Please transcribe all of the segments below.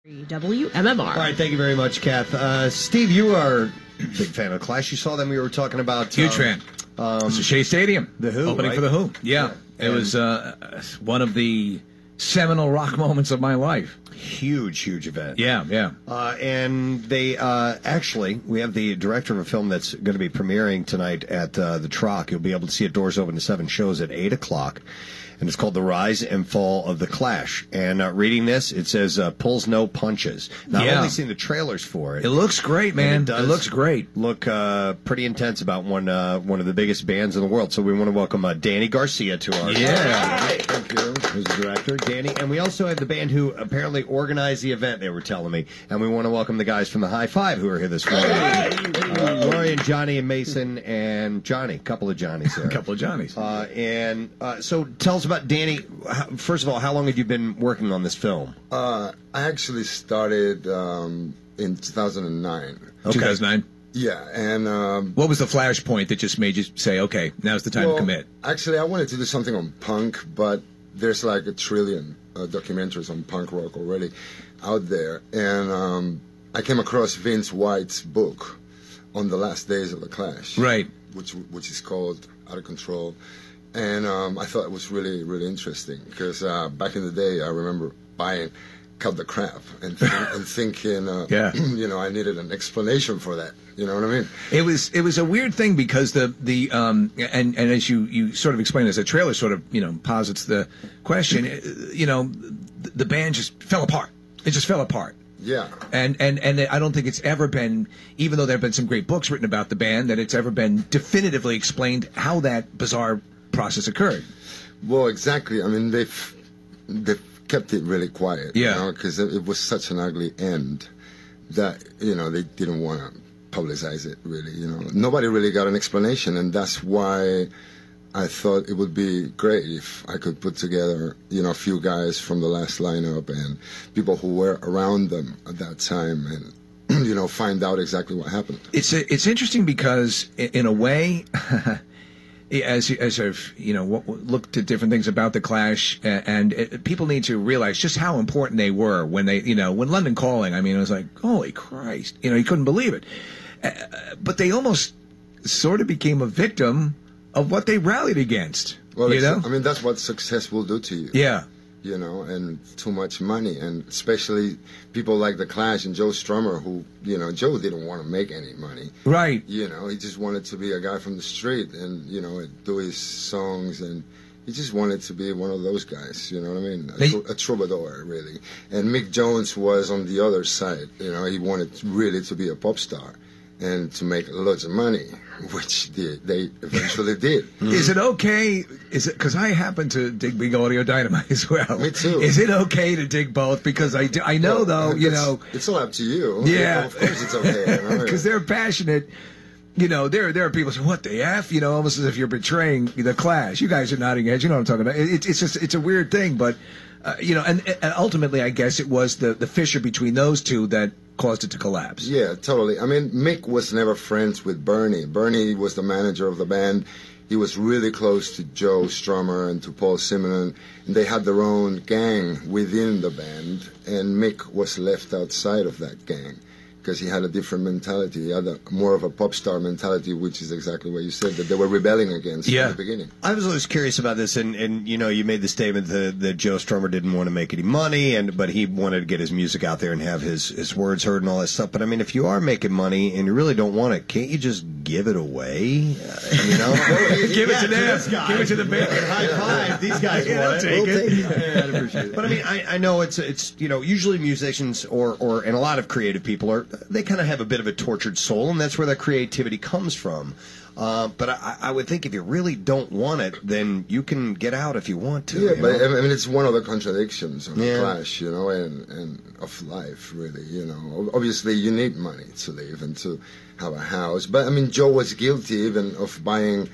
WMMR. All right, thank you very much, Kath. Steve, you are a big fan of the Clash. You saw them. We were talking about... Huge fan. It's a Shea Stadium. The Who, opening right? for The Who. Yeah. It was one of the seminal rock moments of my life. Huge event. Yeah. And they actually, we have the director of a film that's going to be premiering tonight at the Troc. You'll be able to see it, doors open to 7, shows at 8 o'clock. And it's called The Rise and Fall of the Clash. And reading this, it says, pulls no punches. Now, I've only seen the trailers for it. It looks great, man. It looks great. Look pretty intense about one of the biggest bands in the world. So we want to welcome Danny Garcia to our show. Thank you. Who's the director, Danny. And we also have the band who apparently organized the event, they were telling me. And we want to welcome the guys from the High Five who are here this morning. Lori and Johnny and Mason and Johnny. A couple of Johnnies there. A couple of Johnnies. So tell us about Danny. First of all, how long have you been working on this film? I actually started in 2009. Okay. 2009? Yeah, and... what was the flashpoint that just made you say, okay, now's the time to commit? Actually, I wanted to do something on punk, but there's like a trillion documentaries on punk rock already out there. And I came across Vince White's book on the last days of the Clash. Right. Which is called Out of Control. And I thought it was really, really interesting because back in the day, I remember buying Cut the Crap and thinking, you know, I needed an explanation for that. You know what I mean? It was a weird thing because and as you sort of explained, as the trailer sort of posits the question, the band just fell apart. It just fell apart. Yeah. And I don't think it's ever been, even though there have been some great books written about the band, that it's ever been definitively explained how that bizarre process occurred. Well, exactly. I mean, they've kept it really quiet. Yeah. You know, because it was such an ugly end that, they didn't want to publicize it, really. Nobody really got an explanation, and that's why I thought it would be great if I could put together, a few guys from the last lineup and people who were around them at that time and, find out exactly what happened. It's interesting because, in a way, as I've looked at different things about the Clash, and people need to realize just how important they were when when London Calling. I mean, it was like, holy Christ, you couldn't believe it. But they almost sort of became a victim of what they rallied against. Well, I mean, that's what success will do to you. Yeah. And too much money, and especially people like the Clash and Joe Strummer, who, Joe didn't want to make any money. Right. He just wanted to be a guy from the street and, do his songs, and he just wanted to be one of those guys, you know what I mean? A troubadour, really. And Mick Jones was on the other side, he wanted really to be a pop star and to make loads of money, which they eventually did. Is it okay? Because I happen to dig Big Audio Dynamite as well. Me too. Is it okay to dig both? Because I know, though, it's all up to you. Yeah. Of course it's okay. Because they're passionate. There are people who say, what the F? Almost as if you're betraying the Clash. You guys are nodding heads. You know what I'm talking about. It's a weird thing, but, and ultimately, I guess it was the fissure between those two that caused it to collapse. Yeah, totally. I mean, Mick was never friends with Bernie. Bernie was the manager of the band. He was really close to Joe Strummer and to Paul Simonon, and they had their own gang within the band, and Mick was left outside of that gang because he had a different mentality. He had more of a pop star mentality, which is exactly what you said, that they were rebelling against in the beginning. I was always curious about this, and you made the statement that Joe Strummer didn't want to make any money, but he wanted to get his music out there and have his words heard and all that stuff. But I mean, if you are making money and you really don't want it, can't you just give it away? Give it to them. Give it to the band. High five. These guys want it. We'll take it. Yeah, I'd appreciate it. But I mean, I know it's usually musicians or and a lot of creative people they kind of have a bit of a tortured soul, and that's where that creativity comes from. But I would think if you really don't want it, then you can get out if you want to. Yeah, but I mean, it's one of the contradictions of the Clash, and of life, really. Obviously you need money to live and to have a house. But I mean, Joe was guilty even of buying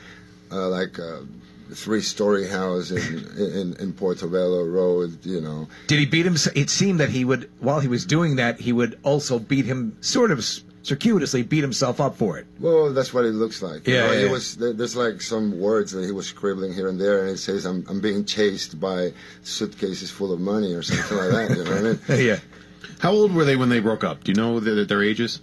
like a 3-story house in Portobello Road. Did he beat him? It seemed that he would, while he was doing that, he would also beat him sort of circuitously beat himself up for it. Well, that's what it looks like. Yeah, He was, there's like some words that he was scribbling here and there, and it says, I'm being chased by suitcases full of money or something like that, you know what I mean? Yeah. How old were they when they broke up? Do you know their ages?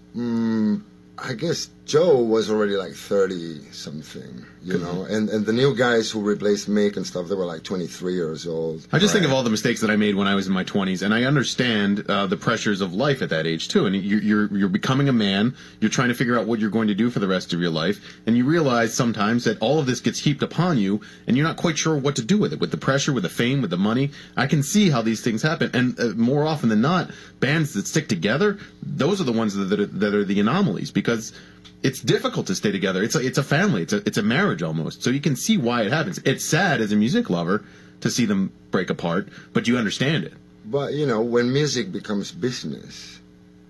I guess Joe was already like 30-something, you know, and the new guys who replaced Mick and stuff, they were like 23 years old. I just think of all the mistakes that I made when I was in my 20s, and I understand the pressures of life at that age too. And you're becoming a man. You're trying to figure out what you're going to do for the rest of your life, and you realize sometimes that all of this gets heaped upon you, and you're not quite sure what to do with it, with the pressure, with the fame, with the money. I can see how these things happen, and more often than not, bands that stick together, those are the ones that are the anomalies, because it's difficult to stay together. It's a family. It's a marriage almost. So you can see why it happens. It's sad as a music lover to see them break apart, but you understand it. But, you know, when music becomes business,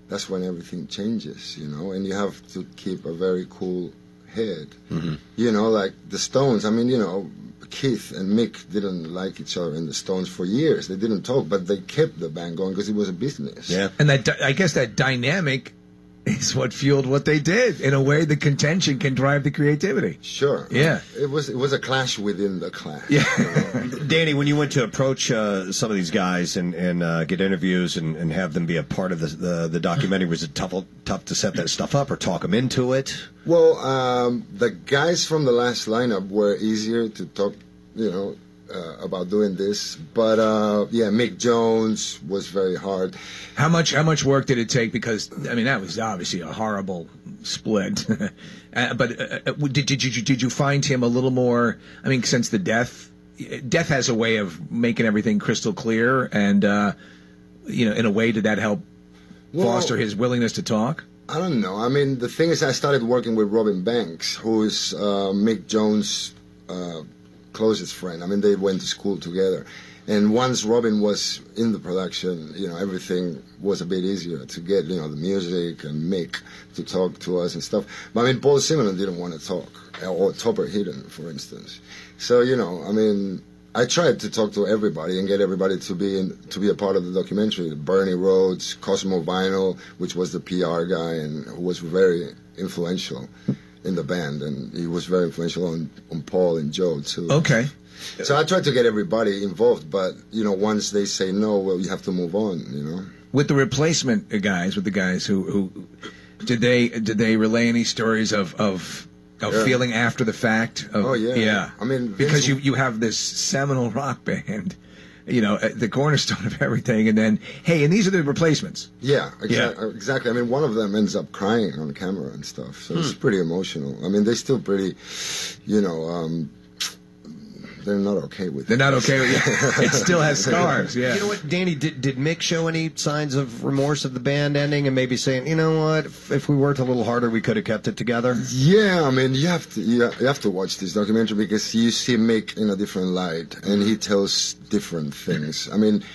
that's when everything changes, you know, and you have to keep a very cool head. Mm-hmm. You know, like the Stones, I mean, you know, Keith and Mick didn't like each other in the Stones for years. They didn't talk, but they kept the band going because it was a business. Yeah. And I guess that dynamic is what fueled what they did. In a way, the contention can drive the creativity. Sure. Yeah. It was a clash within the clash. Yeah. You know? Danny, when you went to approach some of these guys and get interviews and have them be a part of the documentary, was it tough to set that stuff up or talk them into it? Well, the guys from the last lineup were easier to talk, you know, about doing this, but yeah, Mick Jones was very hard. How much work did it take? Because I mean, that was obviously a horrible split. But did you find him a little more? I mean, since the death has a way of making everything crystal clear, and you know, in a way, did that help foster his willingness to talk? I don't know. I mean, the thing is, I started working with Robin Banks, who is Mick Jones' closest friend. I mean, they went to school together. And once Robin was in the production, you know, everything was a bit easier to get, you know, the music and Mick to talk to us and stuff. But I mean, Paul Simonon didn't want to talk, or Topper Hidden, for instance. So, you know, I mean, I tried to talk to everybody and get everybody to be a part of the documentary. Bernie Rhodes, Cosmo Vinyl, which was the PR guy and who was very influential in the band, and he was very influential on Paul and Joe too. Okay. So I tried to get everybody involved, but you know, once they say no, well, you have to move on. You know. With the replacement guys, with the guys who did they relay any stories of feeling after the fact? Yeah. I mean, because you have this seminal rock band, you know, the cornerstone of everything, and then hey, and these are the replacements. Yeah, exactly. I mean, one of them ends up crying on camera and stuff, so it's pretty emotional. I mean, they're still pretty, you know, they're not okay with it. They're not okay with it. It still has scars. Yeah. You know what, Danny? Did Mick show any signs of remorse of the band ending and maybe saying, you know what, if we worked a little harder, we could have kept it together? Yeah, I mean, you have to watch this documentary because you see Mick in a different light, and he tells different things. I mean,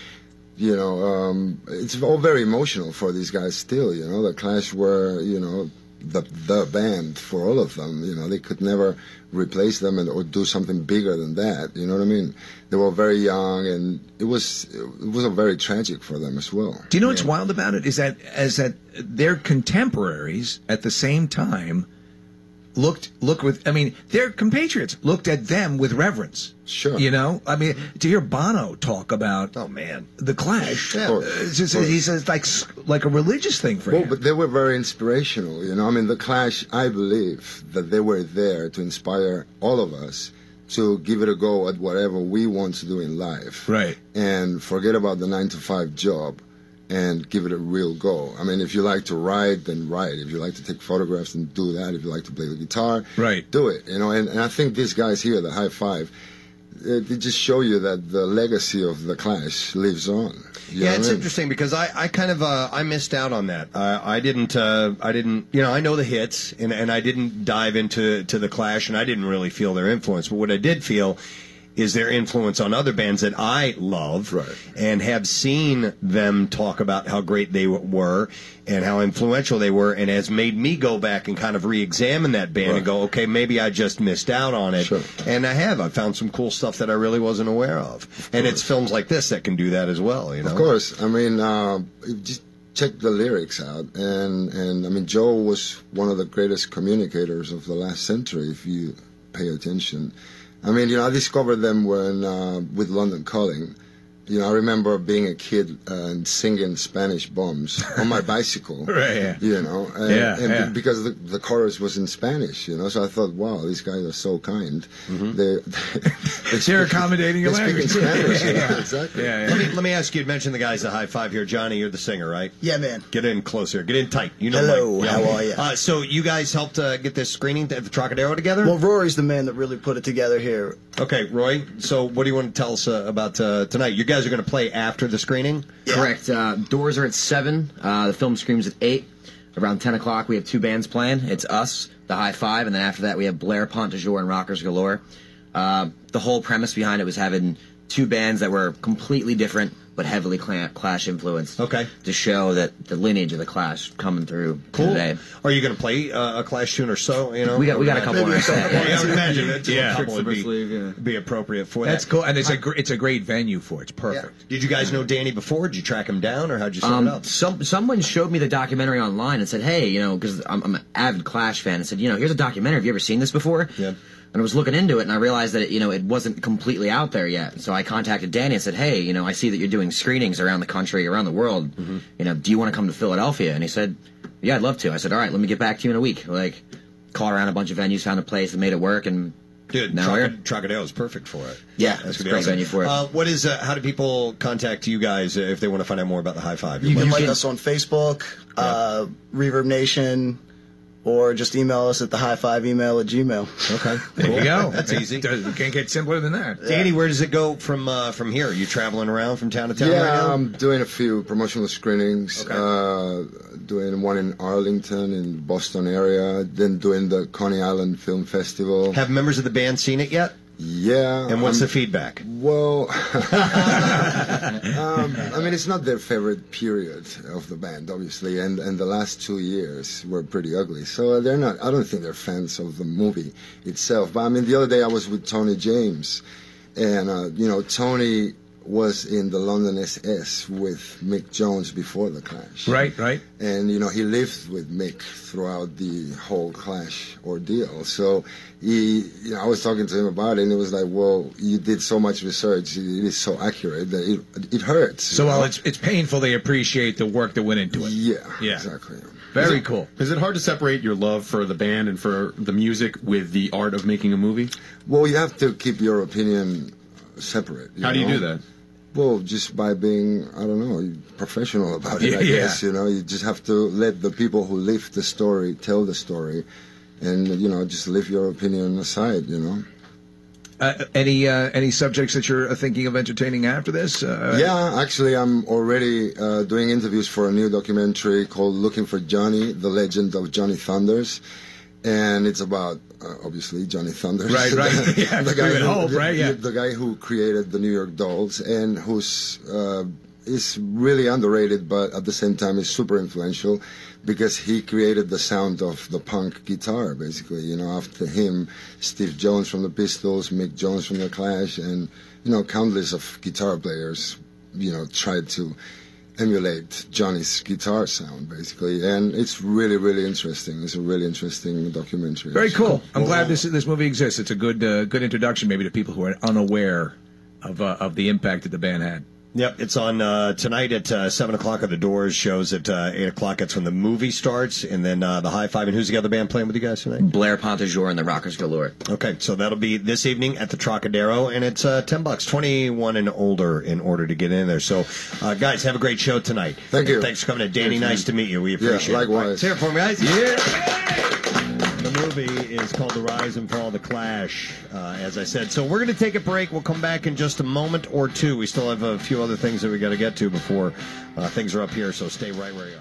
you know, it's all very emotional for these guys still. You know, the Clash were, you know, the band for all of them. You know, they could never replace them or do something bigger than that. You know what I mean? They were very young, and it was very tragic for them as well. Do you know what's wild about it is that their contemporaries at the same time looked with, I mean, their compatriots looked at them with reverence. Sure. You know, I mean, to hear Bono talk about, oh man, the Clash, he says like a religious thing for him. But they were very inspirational. You know, I mean, the Clash, I believe that they were there to inspire all of us to give it a go at whatever we want to do in life. Right. And forget about the 9-to-5 job and give it a real go. I mean, if you like to write, then write. If you like to take photographs, then do that. If you like to play the guitar, right, do it. You know, and I think these guys here, the High Five, they just show you that the legacy of the Clash lives on. Yeah, it's interesting because I kind of I missed out on that. I didn't you know, I know the hits and I didn't dive into the Clash, and I didn't really feel their influence. But what I did feel is their influence on other bands that I love, right, and have seen them talk about how great they were and how influential they were, and has made me go back and kind of re-examine that band, right, and go, okay, maybe I just missed out on it. Sure. And I found some cool stuff that I really wasn't aware of. And it's films like this that can do that as well, you know? Of course. I mean, just check the lyrics out. And I mean, Joe was one of the greatest communicators of the last century, if you pay attention. I mean, you know, I discovered them when with London Calling, You know, I remember being a kid and singing Spanish bombs on my bicycle. Right, yeah. You know, and because the chorus was in Spanish, you know, so I thought, wow, these guys are so kind. They're accommodating your they language. speak in Spanish. Exactly. Let me ask you, you mentioned the guys at High Five here. Johnny, you're the singer, right? Yeah, man. Get in closer. Get in tight. You know Hello, Mike. how are you? So you guys helped get this screening at the Trocadero together? Well, Rory's the man that really put it together here. Okay, Roy, so what do you want to tell us about tonight? You guys are going to play after the screening? Yeah. Correct. Doors are at 7. The film screams at 8. Around 10 o'clock, we have 2 bands playing. It's us, the High Five, and then after that, we have Blayer, Pointdujour, and Rockers Galore. The whole premise behind it was having 2 bands that were completely different, but heavily Clash influenced. Okay. To show that the lineage of the Clash coming through today. Are you going to play a Clash tune or so? You know, we got a couple on our set. I would imagine a couple would sleeve, be appropriate for that. That's cool, and it's a great venue for it. It's perfect. Yeah. Did you guys know Danny before? Did you track him down, or how'd you set it up? Someone showed me the documentary online and said, "Hey, you know, because I'm an avid Clash fan," and said, "You know, here's a documentary. Have you ever seen this before?" Yeah. And I was looking into it, and I realized that it wasn't completely out there yet. So I contacted Danny and said, "Hey, you know, I see that you're doing screenings around the country, around the world. Mm-hmm. You know, do you want to come to Philadelphia?" And he said, "Yeah, I'd love to." I said, "All right, let me get back to you in a week." Like, call around a bunch of venues, found a place that made it work, and dude, now Trocadero is perfect for it. Yeah, that's a great venue for it. What is? How do people contact you guys if they want to find out more about the High Five? You can like us on Facebook, Reverb Nation, or just email us at the highfiveemail@gmail. Okay, There you go. That's easy. You can't get simpler than that. Danny, where does it go from here? Are you traveling around from town to town? Yeah, right now? I'm doing a few promotional screenings. Doing one in Arlington, in Boston area. Then doing the Coney Island Film Festival. Have members of the band seen it yet? Yeah. And what's the feedback? Well, I mean, it's not their favorite period of the band, obviously, and the last 2 years were pretty ugly. So they're not. I don't think they're fans of the movie itself. But I mean, the other day I was with Tony James, and Tony was in the London SS with Mick Jones before the Clash. Right. And, he lived with Mick throughout the whole Clash ordeal. So I was talking to him about it, and it was like, well, you did so much research. It is so accurate that it hurts. So while it's painful, they appreciate the work that went into it. Yeah. Exactly. Very cool. Is it hard to separate your love for the band and for the music with the art of making a movie? Well, you have to keep your opinion separate. How do you do that? Well, just by being, I don't know, professional about it, I guess. You just have to let the people who live the story tell the story, and, just leave your opinion aside, Any subjects that you're thinking of entertaining after this? Yeah, actually, I'm already doing interviews for a new documentary called Looking for Johnny, The Legend of Johnny Thunders. And it's about, obviously, Johnny Thunders. Right. Yeah, the guy the guy who created the New York Dolls, and who's is really underrated, but at the same time is super influential, because he created the sound of the punk guitar, basically. After him, Steve Jones from the Pistols, Mick Jones from the Clash, and, countless of guitar players, tried to emulate Johnny's guitar sound, basically, and it's really, really interesting. It's a really interesting documentary. Very cool. I'm glad this movie exists. It's a good introduction, maybe, to people who are unaware of the impact that the band had. Yep, it's on tonight at 7 o'clock at the Doors, shows at 8 o'clock. That's when the movie starts, and then the High Five. And who's the other band playing with you guys tonight? Blayer, Pointdujour, and the Rockers Galore. Okay, so that'll be this evening at the Trocadero, and it's $10, 21 and older, in order to get in there. So, guys, have a great show tonight. Thank you. Thanks for coming in. Danny, nice to meet you. We appreciate it. Likewise. Let's hear it for me, guys. Yeah! The movie is called The Rise and Fall of the Clash, as I said. So we're going to take a break. We'll come back in just a moment or two. We still have a few other things that we got to get to before things are up here, so stay right where you are.